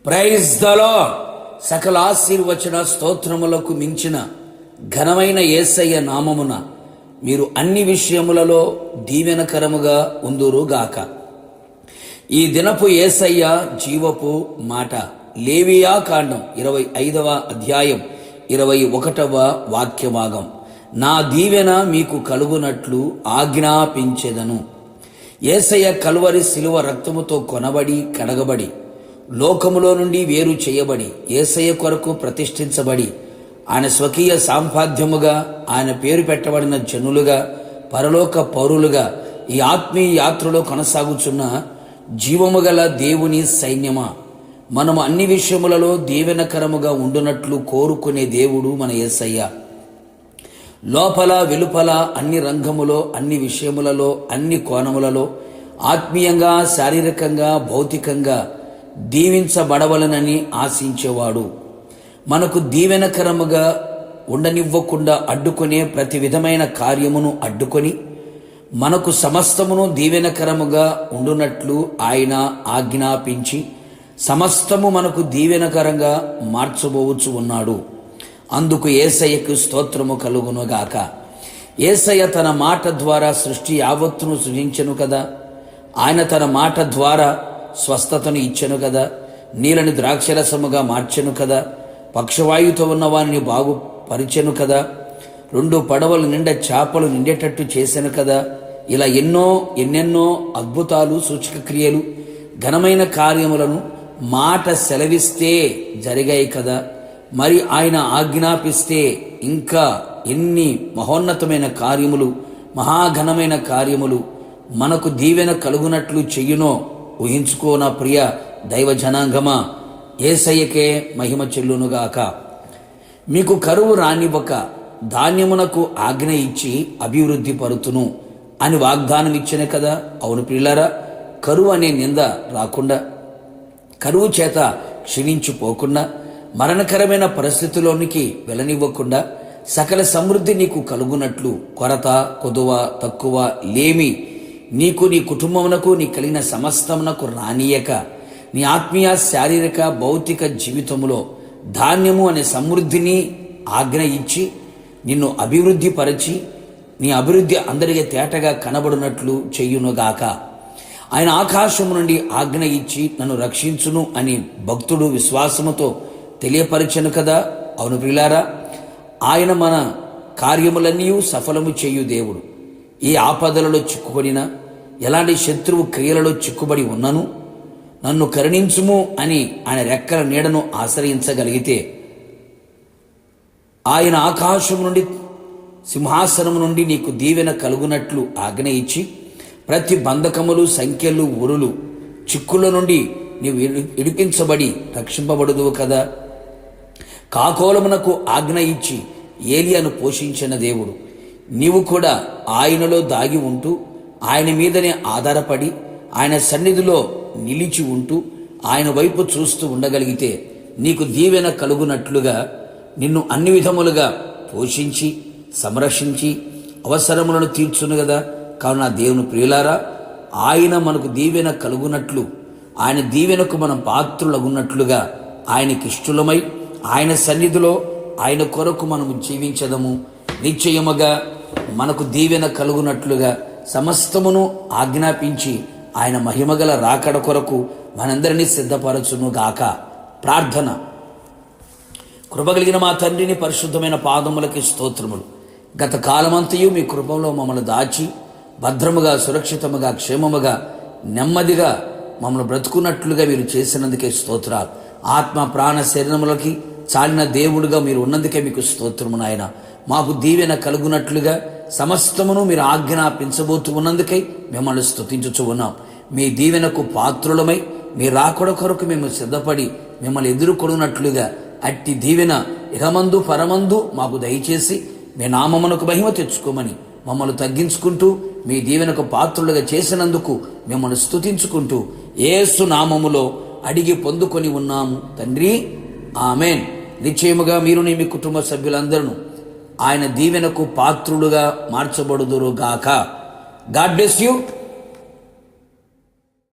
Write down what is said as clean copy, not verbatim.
Praise the lord. సకల ఆశీర్వచన స్తోత్రములకు మించిన ఘనమైన యేసయ్య నామమున మీరు అన్ని విషయములలో దీవెనకరముగా ఉందురుగాక. ఈ దినపు యేసయ్య జీవపు మాట లేవియా కాండం 25వ అధ్యాయం 21వ వాక్యభాగం. నా దీవెన మీకు కలుగునట్లు ఆజ్ఞాపించెదను. యేసయ్య కల్వరి శిలువ రక్తముతో కొనబడి కడగబడి లోకములో నుండి వేరు చేయబడి యేసయ్య కొరకు ప్రతిష్ఠించబడి ఆయన స్వకీయ సాంపాద్యముగా ఆయన పేరు పెట్టబడిన జనులుగా పరలోక పౌరులుగా ఈ ఆత్మీయ యాత్రలో కొనసాగుచున్న జీవము గల దేవుని సైన్యమా, మనము అన్ని విషయములలో దీవెనకరముగా ఉండునట్లు కోరుకునే దేవుడు మన యేసయ్య. లోపల వెలుపల అన్ని రంగములో అన్ని విషయములలో అన్ని కోణములలో ఆత్మీయంగా శారీరకంగా భౌతికంగా దీవించబడవలనని ఆశించేవాడు. మనకు దీవెనకరముగా ఉండనివ్వకుండా అడ్డుకునే ప్రతి విధమైన కార్యమును అడ్డుకొని మనకు సమస్తమును దీవెనకరముగా ఉండునట్లు ఆయన ఆజ్ఞాపించి సమస్తము మనకు దీవెనకరంగా మార్చబోవచ్చు ఉన్నాడు. అందుకు యేసయ్యకు స్తోత్రము కలుగునుగాక. యేసయ్య తన మాట ద్వారా సృష్టి యావత్తును సృజించెను కదా. ఆయన తన మాట ద్వారా స్వస్థతను ఇచ్చెను కదా. నీళ్ళని ద్రాక్షరసముగా మార్చెను కదా. పక్షవాయువుతో ఉన్న వారిని బాగుపరిచెను కదా. 2 పడవల నిండా చేపలు నిండేటట్టు చేశాను కదా. ఇలా ఎన్నెన్నో అద్భుతాలు సూచక క్రియలు ఘనమైన కార్యములను మాట సెలవిస్తే జరిగాయి కదా. మరి ఆయన ఆజ్ఞాపిస్తే ఇంకా ఎన్ని మహోన్నతమైన కార్యములు మహాఘనమైన కార్యములు మనకు దీవెన కలుగునట్లు చెయ్యునో ఊహించుకో నా ప్రియ దైవ జనాంగమా. యేసయ్యకే మహిమ చెల్లునుగాక. మీకు కరువు రానివ్వక ధాన్యమునకు ఆజ్ఞ ఇచ్చి అభివృద్ధి పరుతును అని వాగ్దానం ఇచ్చాను కదా. అవును ప్రియులారా, కరువు అనే నింద రాకుండా, కరువు చేత క్షీణించిపోకుండా, మరణకరమైన పరిస్థితిలోనికి వెళ్ళనివ్వకుండా సకల సమృద్ధి నీకు కలుగునట్లు కొరత కొదువ తక్కువ లేమి నీకు నీ కుటుంబమునకు నీ కలిగిన సమస్తమునకు రానియక నీ ఆత్మీయ శారీరక భౌతిక జీవితములో ధాన్యము అనే సమృద్ధిని ఆజ్ఞ ఇచ్చి నిన్ను అభివృద్ధి పరిచి నీ అభివృద్ధి అందరికీ తేటగా కనబడినట్లు చెయ్యునుగాక. ఆయన ఆకాశము నుండి ఆజ్ఞ ఇచ్చి నన్ను రక్షించును అని భక్తుడు విశ్వాసముతో తెలియపరిచెను కదా. అవును ప్రియులారా, ఆయన మన కార్యములన్నీ సఫలము చేయు దేవుడు. ఈ ఆపదలలో చిక్కుబడిన ఎలాంటి శత్రువు క్రియలలో చిక్కుబడి ఉన్నను నన్ను కరుణించుము అని ఆయన రెక్కల నీడను ఆశ్రయించగలిగితే ఆయన ఆకాశం నుండి సింహాసనం నుండి నీకు దీవెన కలుగునట్లు ఆజ్ఞ ఇచ్చి ప్రతి బంధకములు సంఖ్యలు ఉరులు చిక్కుల నుండి నీవు విడిపించబడి రక్షింపబడుదువు కదా. కాకోలమునకు ఆజ్ఞ ఇచ్చి ఏలియాను పోషించిన దేవుడు. నీవు కూడా ఆయనలో దాగి ఉంటూ ఆయన మీదనే ఆధారపడి ఆయన సన్నిధిలో నిలిచి ఉంటూ ఆయన వైపు చూస్తూ ఉండగలిగితే నీకు దీవెన కలుగునట్లుగా నిన్ను అన్ని విధములుగా పోషించి సంరక్షించి అవసరములను తీర్చును కదా. కావున దేవుని ప్రియులారా, ఆయన మనకు దీవెన కలుగునట్లు ఆయన దీవెనకు మనం పాత్రులగున్నట్లుగా ఆయనకిష్టులమై ఆయన సన్నిధిలో ఆయన కొరకు మనము జీవించదము. నిశ్చయముగా మనకు దీవెన కలుగునట్లుగా సమస్తమును ఆజ్ఞాపించి ఆయన మహిమగల రాకడ కొరకు మనందరినీ సిద్ధపరచునుగాక. ప్రార్థన. కృపగలిగిన మా తండ్రిని పరిశుద్ధమైన పాదములకి స్తోత్రములు. గత కాలమంతయు మీ కృపలో మమ్మల్ని దాచి భద్రముగా సురక్షితముగా క్షేమముగా నెమ్మదిగా మమ్మల్ని బ్రతుకున్నట్లుగా మీరు చేసినందుకే స్తోత్రాలు. ఆత్మ ప్రాణ శరీరములకి చాలిన దేవుడుగా మీరు ఉన్నందుకే మీకు స్తోత్రము నాయన. మాకు దీవెన కలుగునట్లుగా సమస్తమును మీరు ఆజ్ఞాపించబోతూ ఉన్నందుకై మిమ్మల్ని స్తుతించుచు ఉన్నాం. మీ దీవెనకు పాత్రులమై మీ రాకడ కొరకు మేము సిద్ధపడి మిమ్మల్ని ఎదుర్కొనున్నట్లుగా అట్టి దీవెన ఇహమందు పరమందు మాకు దయచేసి మీ నామమునకు మహిమ తెచ్చుకోమని మమ్మల్ని తగ్గించుకుంటూ మీ దీవెనకు పాత్రులుగా చేసినందుకు మిమ్మల్ని స్తుతించుకుంటూ యేసు నామములో అడిగి పొందుకొని ఉన్నాము తండ్రి, ఆమెన్. నిశ్చయముగా మీరుని మీ కుటుంబ సభ్యులందరూ ఆయన దీవెనకు పాత్రులుగా మార్చబడుదురుగాక. God bless you.